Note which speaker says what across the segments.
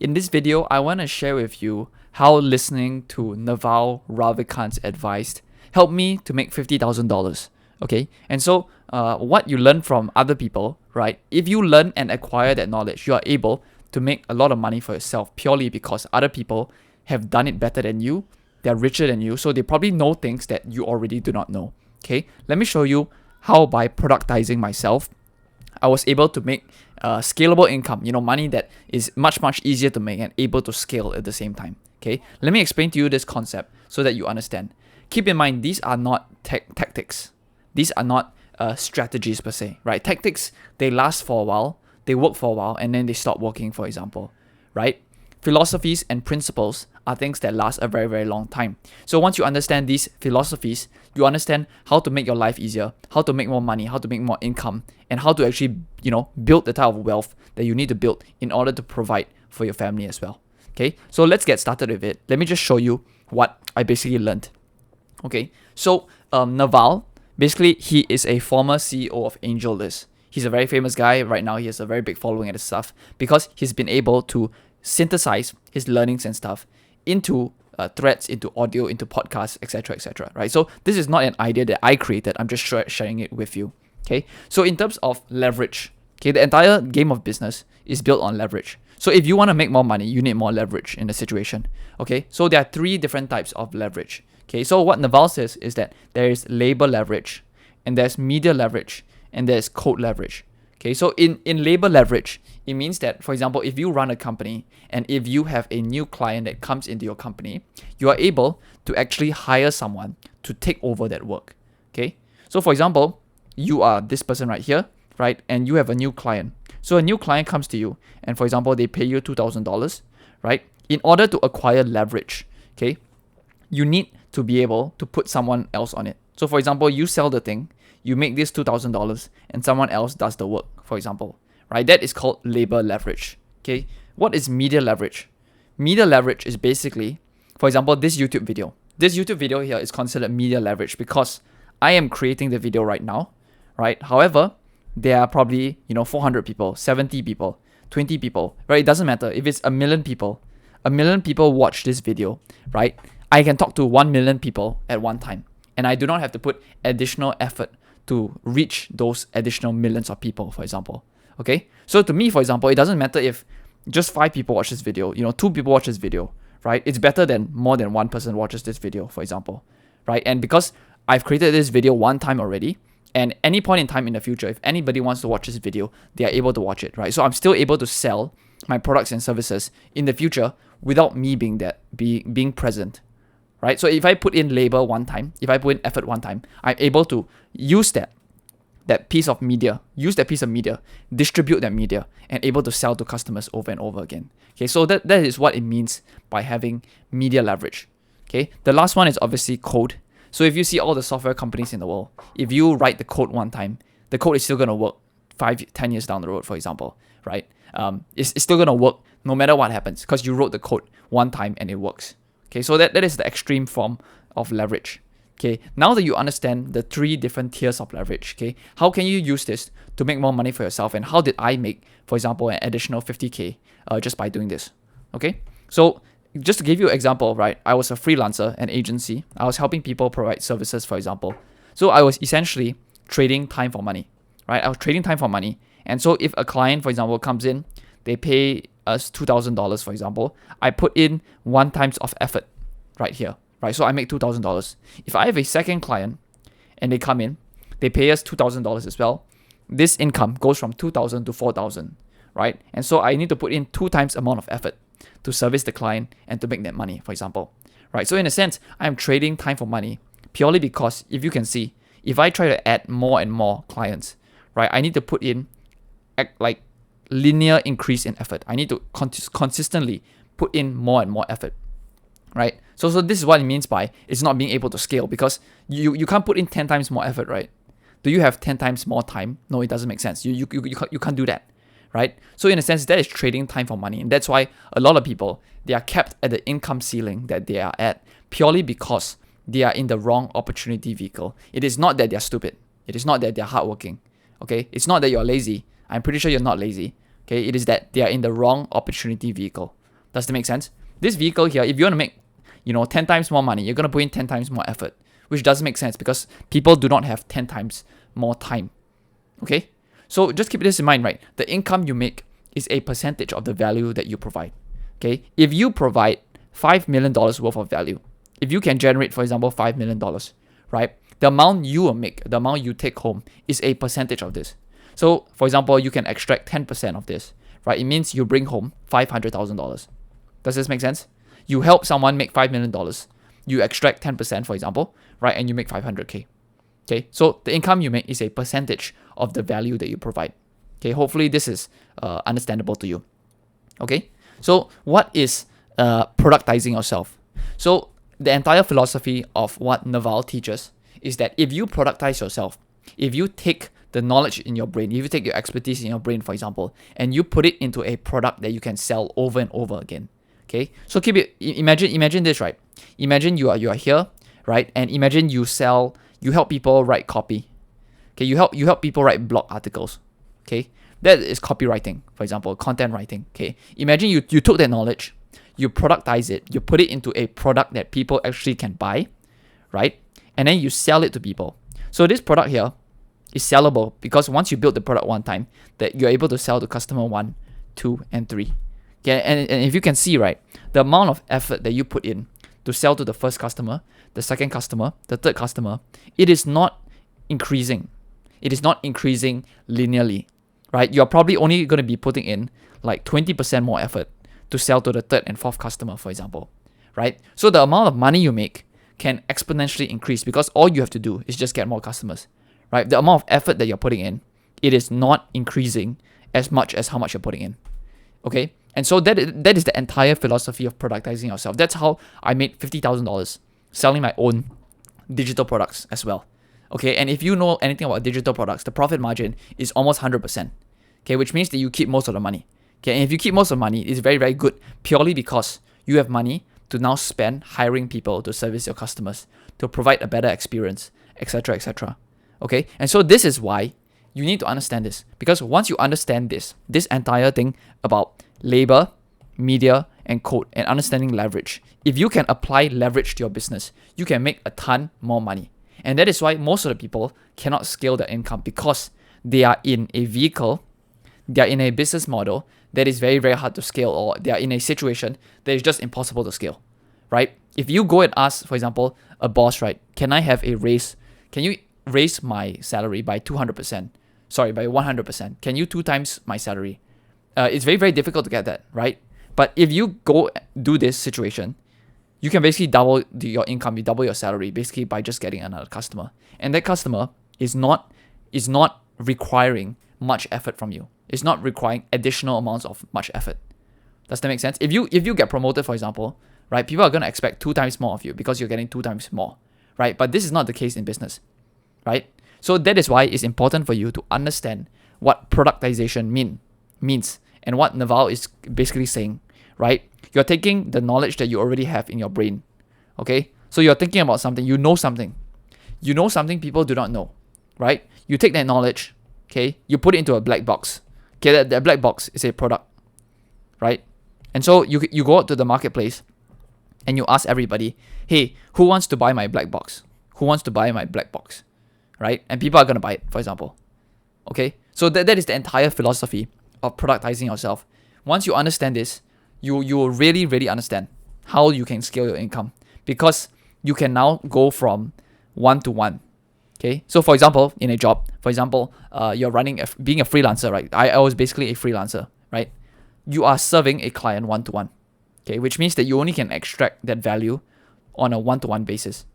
Speaker 1: In this video, I want to share with you how listening to Naval Ravikant's advice helped me to make $50,000. Okay, and so what you learn from other people, right? If you learn and acquire that knowledge, you are able to make a lot of money for yourself purely because other people have done it better than you. They're richer than you, so they probably know things that you already do not know. Okay, let me show you how by productizing myself, I was able to make scalable income, money that is much, much easier to make and able to scale at the same time. Okay, let me explain to you this concept so that you understand. Keep in mind, these are not tactics. These are not strategies per se, right? Tactics, they last for a while, they work for a while, and then they stop working, for example, right? Philosophies and principles are things that last a very, very long time. So once you understand these philosophies, you understand how to make your life easier, how to make more money, how to make more income, and how to actually, build the type of wealth that you need to build in order to provide for your family as well. Okay, so let's get started with it. Let me just show you what I basically learned. Okay, so Naval, basically, he is a former CEO of AngelList. He's a very famous guy. Right now, he has a very big following and stuff because he's been able to synthesize his learnings and stuff into threads, into audio, into podcasts, etc., right? So this is not an idea that I created. I'm just sharing it with you. Okay, so in terms of leverage, okay, the entire game of business is built on leverage. So if you want to make more money, you need more leverage in the situation. Okay, so there are three different types of leverage. Okay, so what Naval says is that there is labor leverage, and there's media leverage, and there's code leverage. Okay, so in labor leverage, it means that, for example, if you run a company and if you have a new client that comes into your company, you are able to actually hire someone to take over that work. Okay, so for example, you are this person right here, right? And you have a new client. So a new client comes to you, and for example, they pay you $2,000, right? In order to acquire leverage, okay, you need to be able to put someone else on it. So for example, you sell the thing, you make this $2,000 and someone else does the work, for example, right? That is called labor leverage. Okay, what is media leverage? Media leverage is basically, for example, this YouTube video. This YouTube video here is considered media leverage because I am creating the video right now, right? However, there are probably 400 people, 70 people, 20 people, right? It doesn't matter if it's a million people watch this video, right? I can talk to 1 million people at one time, and I do not have to put additional effort to reach those additional millions of people, for example. Okay, so to me, for example, it doesn't matter if just 5 people watch this video, 2 people watch this video, right? It's better than more than 1 person watches this video, for example, right? And because I've created this video one time already, and any point in time in the future, if anybody wants to watch this video, they are able to watch it, right? So I'm still able to sell my products and services in the future without me being present, right? So if I put in labor one time, if I put in effort one time, I'm able to use that piece of media, distribute that media, and able to sell to customers over and over again. Okay, so that is what it means by having media leverage. Okay, the last one is obviously code. So if you see all the software companies in the world, if you write the code one time, the code is still going to work 5-10 years down the road, for example, right? It's still going to work no matter what happens because you wrote the code one time and it works. Okay, so that is the extreme form of leverage. Okay, now that you understand the 3 different tiers of leverage, okay, how can you use this to make more money for yourself? And how did I make, for example, an additional 50K just by doing this? Okay, so just to give you an example, right, I was a freelancer, an agency. I was helping people provide services, for example. So I was essentially trading time for money, right? I was trading time for money. And so if a client, for example, comes in, they pay us $2,000, for example, I put in 1 times of effort right here, right? So I make $2,000. If I have a second client and they come in, they pay us $2,000 as well, this income goes from $2,000 to $4,000, right? And so I need to put in 2 times amount of effort to service the client and to make that money, for example, right? So in a sense, I'm trading time for money purely because if you can see, if I try to add more and more clients, right, I need to put in like linear increase in effort. I need to consistently put in more and more effort, right? So this is what it means by it's not being able to scale because you can't put in 10 times more effort, right? Do you have 10 times more time? No, it doesn't make sense. You can't do that, right? So in a sense, that is trading time for money. And that's why a lot of people, they are kept at the income ceiling that they are at purely because they are in the wrong opportunity vehicle. It is not that they're stupid. It is not that they're hardworking. Okay? It's not that you're lazy. I'm pretty sure you're not lazy. Okay? It is that they are in the wrong opportunity vehicle. Does that make sense? This vehicle here, if you want to make 10 times more money, you're going to put in 10 times more effort, which doesn't make sense because people do not have 10 times more time. Okay? So just keep this in mind, right? The income you make is a percentage of the value that you provide. Okay? If you provide $5 million worth of value, if you can generate, for example, $5 million, right? The amount you will make, the amount you take home is a percentage of this. So, for example, you can extract 10% of this, right? It means you bring home $500,000. Does this make sense? You help someone make $5 million. You extract 10%, for example, right? And you make 500K. Okay, so the income you make is a percentage of the value that you provide. Okay, hopefully this is understandable to you. Okay, so what is productizing yourself? So the entire philosophy of what Naval teaches is that if you productize yourself, if you take the knowledge in your brain, if you take your expertise in your brain, for example, and you put it into a product that you can sell over and over again. Okay, so keep it. Imagine this, right? Imagine you are here, right? And imagine you help people write copy. Okay, you help people write blog articles. Okay, that is copywriting, for example, content writing. Okay, imagine you took that knowledge, you productize it, you put it into a product that people actually can buy, right? And then you sell it to people. So this product here is sellable because once you build the product one time, that you're able to sell to customer 1, 2, and 3. Okay, and if you can see, right, the amount of effort that you put in to sell to the first customer, the second customer, the third customer, it is not increasing. It is not increasing linearly, right? You're probably only going to be putting in like 20% more effort to sell to the third and fourth customer, for example, right? So the amount of money you make can exponentially increase because all you have to do is just get more customers, right? The amount of effort that you're putting in, it is not increasing as much as how much you're putting in, okay? And so that is the entire philosophy of productizing yourself. That's how I made $50,000 selling my own digital products as well. Okay, and if you know anything about digital products, the profit margin is almost 100%. Okay, which means that you keep most of the money. Okay, and if you keep most of the money, it's very, very good purely because you have money to now spend hiring people to service your customers, to provide a better experience, etc., etc. Okay, and so this is why you need to understand this, because once you understand this entire thing about labor, media, and code, and understanding leverage, if you can apply leverage to your business, you can make a ton more money. And that is why most of the people cannot scale their income, because they are in a vehicle, they are in a business model that is very, very hard to scale, or they are in a situation that is just impossible to scale, right? If you go and ask, for example, a boss, right, can I have a raise? Can you raise my salary by 200%? Sorry, by 100%. Can you 2 times my salary? It's very, very difficult to get that, right? But if you go do this situation, you can basically double your income, you double your salary basically by just getting another customer. And that customer is not requiring much effort from you. It's not requiring additional amounts of much effort. Does that make sense? If you get promoted, for example, right, people are going to expect 2 times more of you because you're getting 2 times more, right? But this is not the case in business, right? So that is why it's important for you to understand what productization means and what Naval is basically saying, right? You're taking the knowledge that you already have in your brain, okay? So you're thinking about something, you know something people do not know, right? You take that knowledge, okay? You put it into a black box. Okay, that black box is a product, right? And so you go out to the marketplace and you ask everybody, hey, who wants to buy my black box? Who wants to buy my black box, right? And people are going to buy it, for example, okay? So that is the entire philosophy of productizing yourself. Once you understand this, you will really, really understand how you can scale your income, because you can now go from 1 to 1. Okay, so for example, in a job, you're being a freelancer, right? I was basically a freelancer, right? You are serving a client 1 to 1, okay, which means that you only can extract that value on a 1 to 1 basis,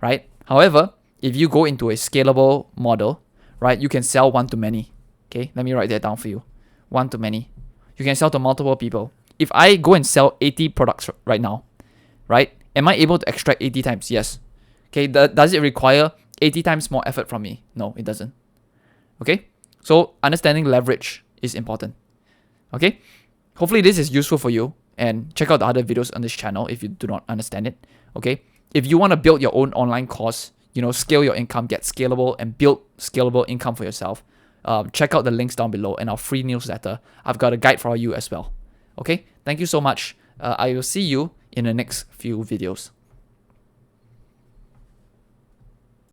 Speaker 1: right? However, if you go into a scalable model, right, you can sell 1 to many. Okay, let me write that down for you. 1 to many. You can sell to multiple people. If I go and sell 80 products right now, right, am I able to extract 80 times? Yes. Okay, does it require 80 times more effort from me? No, it doesn't. Okay, so understanding leverage is important. Okay, hopefully this is useful for you, and check out the other videos on this channel if you do not understand it. Okay, if you want to build your own online course, scale your income, get scalable, and build scalable income for yourself, check out the links down below and our free newsletter. I've got a guide for you as well. Okay, thank you so much. I will see you in the next few videos.